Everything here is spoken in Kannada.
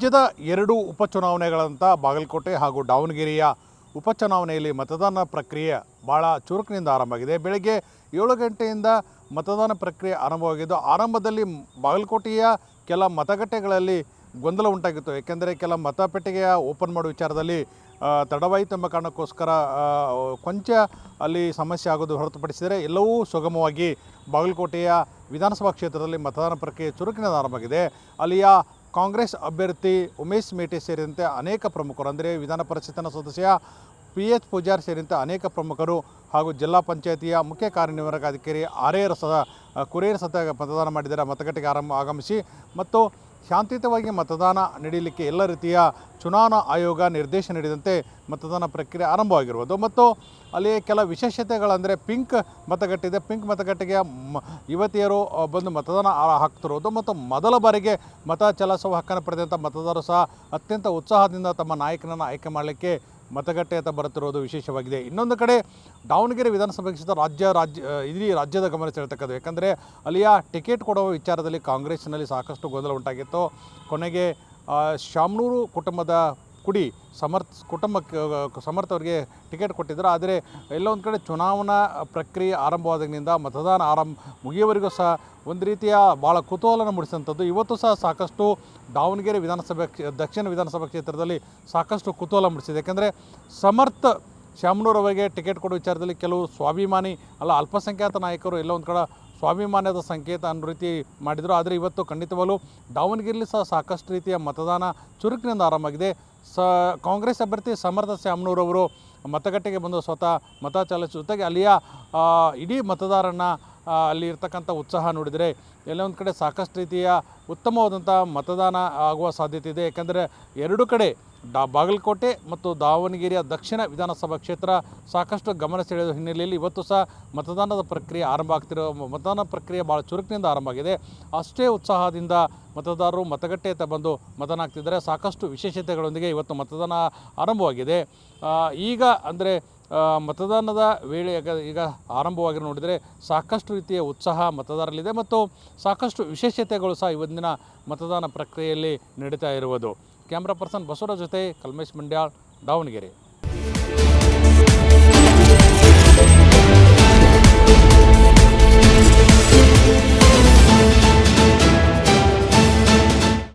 ರಾಜ್ಯದ ಎರಡು ಉಪಚುನಾವಣೆಗಳಂತ ಬಾಗಲಕೋಟೆ ಹಾಗೂ ದಾವಣಗೆರೆಯ ಉಪಚುನಾವಣೆಯಲ್ಲಿ ಮತದಾನ ಪ್ರಕ್ರಿಯೆ ಭಾಳ ಚುರುಕಿನಿಂದ ಆರಂಭ ಆಗಿದೆ. ಬೆಳಗ್ಗೆ 7 ಗಂಟೆಯಿಂದ ಮತದಾನ ಪ್ರಕ್ರಿಯೆ ಆರಂಭವಾಗಿದ್ದು, ಆರಂಭದಲ್ಲಿ ಬಾಗಲಕೋಟೆಯ ಕೆಲ ಮತಗಟ್ಟೆಗಳಲ್ಲಿ ಗೊಂದಲ ಉಂಟಾಗಿತ್ತು. ಏಕೆಂದರೆ ಕೆಲ ಮತಪೆಟ್ಟಿಗೆಯ ಓಪನ್ ಮಾಡೋ ವಿಚಾರದಲ್ಲಿ ತಡವಾಯಿತು ಎಂಬ ಕಾರಣಕ್ಕೋಸ್ಕರ ಕೊಂಚ ಅಲ್ಲಿ ಸಮಸ್ಯೆ ಆಗೋದು ಹೊರತುಪಡಿಸಿದರೆ ಎಲ್ಲವೂ ಸುಗಮವಾಗಿ ಬಾಗಲಕೋಟೆಯ ವಿಧಾನಸಭಾ ಕ್ಷೇತ್ರದಲ್ಲಿ ಮತದಾನ ಪ್ರಕ್ರಿಯೆ ಚುರುಕಿನಿಂದ ಆರಂಭವಾಗಿದೆ. ಅಲ್ಲಿಯ ಕಾಂಗ್ರೆಸ್ ಅಭ್ಯರ್ಥಿ ಉಮೇಶ್ ಮೇಟಿ ಸೇರಿದಂತೆ ಅನೇಕ ಪ್ರಮುಖರು, ಅಂದರೆ ವಿಧಾನ ಪರಿಷತ್ತಿನ ಸದಸ್ಯ PH ಪೂಜಾರ್ ಸೇರಿದಂತೆ ಅನೇಕ ಪ್ರಮುಖರು ಹಾಗೂ ಜಿಲ್ಲಾ ಪಂಚಾಯತಿಯ ಮುಖ್ಯ ಕಾರ್ಯನಿರ್ವಾಹಕ ಅಧಿಕಾರಿ ಕುರೇರ್ ಸತ ಮತದಾನ ಮಾಡಿದ್ದಾರೆ. ಮತಗಟ್ಟೆಗೆ ಆಗಮಿಸಿ ಮತ್ತು ಶಾಂತಿಯುತವಾಗಿ ಮತದಾನ ನಡೆಯಲಿಕ್ಕೆ ಎಲ್ಲ ರೀತಿಯ ಚುನಾವಣಾ ಆಯೋಗ ನಿರ್ದೇಶನ ನೀಡಿದಂತೆ ಮತದಾನ ಪ್ರಕ್ರಿಯೆ ಆರಂಭವಾಗಿರುವುದು. ಮತ್ತು ಅಲ್ಲಿ ಕೆಲ ವಿಶೇಷತೆಗಳಂದರೆ ಪಿಂಕ್ ಮತಗಟ್ಟೆ ಇದೆ. ಪಿಂಕ್ ಮತಗಟ್ಟೆಗೆ ಯುವತಿಯರು ಬಂದು ಮತದಾನ ಹಾಕ್ತಿರೋದು ಮತ್ತು ಮೊದಲ ಬಾರಿಗೆ ಮತ ಚಲಾಯಿಸುವ ಹಕ್ಕನ್ನು ಪಡೆದಂಥ ಮತದಾರರು ಸಹ ಅತ್ಯಂತ ಉತ್ಸಾಹದಿಂದ ತಮ್ಮ ನಾಯಕನನ್ನು ಆಯ್ಕೆ ಮಾಡಲಿಕ್ಕೆ ಮತಗಟ್ಟೆ ಅಂತ ಬರುತ್ತಿರೋದು ವಿಶೇಷವಾಗಿದೆ. ಇನ್ನೊಂದು ಕಡೆ ದಾವಣಗೆರೆ ವಿಧಾನಸಭಾ ಕ್ಷೇತ್ರ ಇಡೀ ರಾಜ್ಯದ ಗಮನ ಸೆಳೆತಕ್ಕದ್ದು. ಯಾಕಂದರೆ ಅಲ್ಲಿಯ ಟಿಕೆಟ್ ಕೊಡುವ ವಿಚಾರದಲ್ಲಿ ಕಾಂಗ್ರೆಸ್ನಲ್ಲಿ ಸಾಕಷ್ಟು ಗೊಂದಲ ಉಂಟಾಗಿತ್ತು. ಕೊನೆಗೆ ಶಾಮನೂರು ಕುಟುಂಬದ ಕುಡಿ ಸಮರ್ಥ ಅವರಿಗೆ ಟಿಕೆಟ್ ಕೊಟ್ಟಿದ್ದರು. ಆದರೆ ಎಲ್ಲೋ ಒಂದು ಕಡೆ ಚುನಾವಣಾ ಪ್ರಕ್ರಿಯೆ ಆರಂಭವಾದಾಗಿನಿಂದ ಮತದಾನ ಮುಗಿಯುವವರೆಗೂ ಸಹ ಒಂದು ರೀತಿಯ ಭಾಳ ಕುತೂಹಲನ ಮೂಡಿಸಿದಂಥದ್ದು. ಇವತ್ತು ಸಹ ಸಾಕಷ್ಟು ದಾವಣಗೆರೆ ದಕ್ಷಿಣ ವಿಧಾನಸಭಾ ಕ್ಷೇತ್ರದಲ್ಲಿ ಸಾಕಷ್ಟು ಕುತೂಹಲ ಮೂಡಿಸಿದೆ. ಯಾಕೆಂದರೆ ಸಮರ್ಥ ಶಾಮನೂರವರಿಗೆ ಟಿಕೆಟ್ ಕೊಡೋ ವಿಚಾರದಲ್ಲಿ ಕೆಲವು ಸ್ವಾಭಿಮಾನಿ ಅಲ್ಪಸಂಖ್ಯಾತ ನಾಯಕರು ಎಲ್ಲ ಒಂದು ಕಡೆ ಸ್ವಾಭಿಮಾನದ ಸಂಕೇತ ಅನ್ನೋ ರೀತಿ ಮಾಡಿದರು. ಆದರೆ ಇವತ್ತು ಖಂಡಿತವಾಗಲೂ ದಾವಣಗೆರೆಯಲ್ಲಿ ಸಹ ಸಾಕಷ್ಟು ರೀತಿಯ ಮತದಾನ ಚುರುಕಿನಿಂದ ಆರಂಭವಾಗಿದೆ. ಕಾಂಗ್ರೆಸ್ ಅಭ್ಯರ್ಥಿ ಸಮರ್ಥ ಶಾಮನೂರವರು ಮತಗಟ್ಟೆಗೆ ಬಂದು ಸ್ವತಃ ಮತ ಚಲಾಯಿಸುವ ಜೊತೆಗೆ ಅಲ್ಲಿಯ ಇಡೀ ಮತದಾರನ ಅಲ್ಲಿ ಇರ್ತಕ್ಕಂಥ ಉತ್ಸಾಹ ನೋಡಿದರೆ ಎಲ್ಲ ಒಂದು ಕಡೆ ಸಾಕಷ್ಟು ರೀತಿಯ ಉತ್ತಮವಾದಂಥ ಮತದಾನ ಆಗುವ ಸಾಧ್ಯತೆ ಇದೆ. ಯಾಕೆಂದರೆ ಎರಡು ಕಡೆ ಬಾಗಲಕೋಟೆ ಮತ್ತು ದಾವಣಗೆರೆಯ ದಕ್ಷಿಣ ವಿಧಾನಸಭಾ ಕ್ಷೇತ್ರ ಸಾಕಷ್ಟು ಗಮನ ಸೆಳೆಯುವ ಹಿನ್ನೆಲೆಯಲ್ಲಿ ಇವತ್ತು ಸಹ ಮತದಾನ ಪ್ರಕ್ರಿಯೆ ಭಾಳ ಚುರುಕಿನಿಂದ ಆರಂಭ ಆಗಿದೆ. ಅಷ್ಟೇ ಉತ್ಸಾಹದಿಂದ ಮತದಾರರು ಮತಗಟ್ಟೆ ಅಂತ ಬಂದು ಮತದಾನ ಆಗ್ತಿದ್ದಾರೆ. ಸಾಕಷ್ಟು ವಿಶೇಷತೆಗಳೊಂದಿಗೆ ಇವತ್ತು ಮತದಾನ ಆರಂಭವಾಗಿದೆ. ಈಗ ಅಂದರೆ ಮತದಾನದ ವೇಳೆ ಈಗ ಆರಂಭವಾಗಿ ನೋಡಿದರೆ ಸಾಕಷ್ಟು ರೀತಿಯ ಉತ್ಸಾಹ ಮತದಾರರಲ್ಲಿದೆ ಮತ್ತು ಸಾಕಷ್ಟು ವಿಶೇಷತೆಗಳು ಸಹ ಇವತ್ತಿನ ಮತದಾನ ಪ್ರಕ್ರಿಯೆಯಲ್ಲಿ ನಡೀತಾ ಇರುವುದು. ಕ್ಯಾಮ್ರಾ ಪರ್ಸನ್ ಬಸವರಾಜ್ ಜೊತೆ ಕಲ್ಮೇಶ್ ಮಂಡ್ಯಾಳ್, ದಾವಣಗೆರೆ.